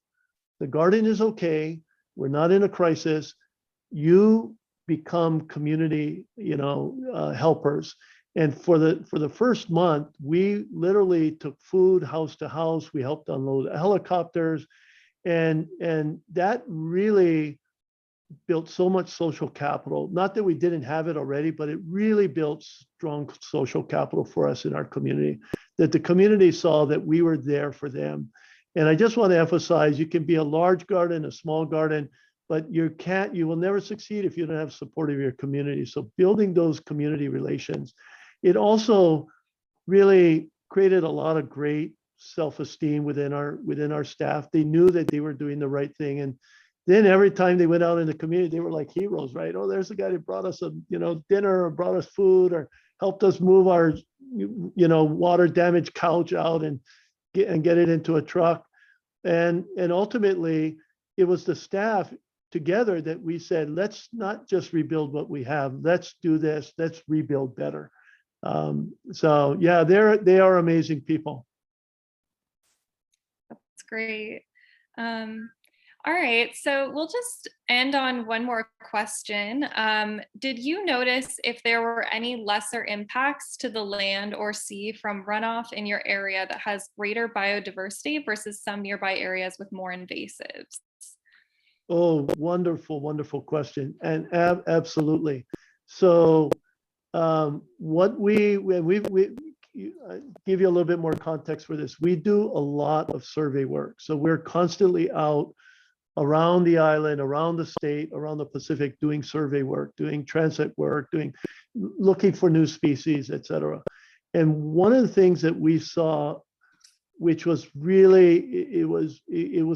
the garden is okay, we're not in a crisis, you become community, helpers. And for the first month, we literally took food house to house. We helped unload helicopters, and that really built so much social capital. Not that we didn't have it already, but it really built strong social capital for us in our community, that the community saw that we were there for them. And I just want to emphasize, you can be a large garden, a small garden, but you will never succeed if you don't have support of your community. So building those community relations, it also really created a lot of great self-esteem within our staff. They knew that they were doing the right thing. And then every time they went out in the community, they were like heroes, right? Oh, there's a guy that brought us dinner, or brought us food, or helped us move our, water damaged couch out and get it into a truck. And ultimately, it was the staff together that we said, let's not just rebuild what we have. Let's do this. Let's rebuild better. So yeah, they are amazing people. That's great. All right, so we'll just end on one more question. Did you notice if there were any lesser impacts to the land or sea from runoff in your area that has greater biodiversity versus some nearby areas with more invasives? Oh, wonderful, wonderful question. And absolutely. So what we give you a little bit more context for this. We do a lot of survey work. So we're constantly out around the island, around the state, around the Pacific, doing survey work, doing transit work, looking for new species, et cetera. And one of the things that we saw, which was really, it was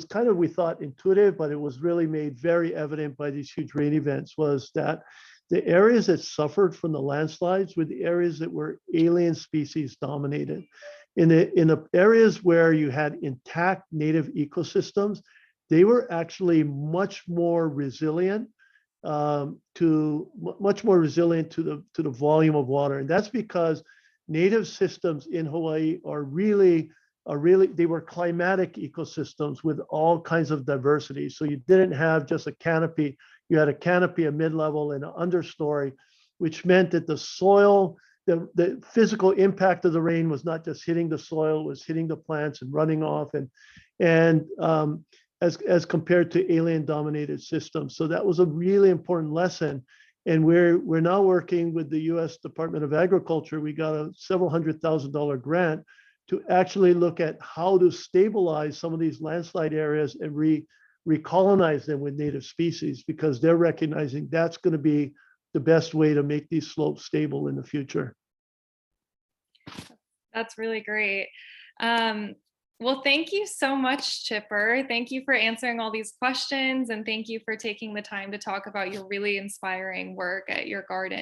kind of, we thought, intuitive, but it was really made very evident by these huge rain events, was that the areas that suffered from the landslides were the areas that were alien species dominated. In the areas where you had intact native ecosystems, they were actually much more resilient to the volume of water. And that's because native systems in Hawaii are really, they were climatic ecosystems with all kinds of diversity. So you didn't have just a canopy, you had a canopy, a mid-level, and an understory, which meant that the soil, the physical impact of the rain was not just hitting the soil, it was hitting the plants and running off, and as compared to alien dominated systems. So that was a really important lesson. And we're now working with the US Department of Agriculture. We got a several $100,000 grant to actually look at how to stabilize some of these landslide areas and recolonize them with native species, because they're recognizing that's going to be the best way to make these slopes stable in the future. That's really great. Well, thank you so much, Chipper. Thank you for answering all these questions, and thank you for taking the time to talk about your really inspiring work at your garden.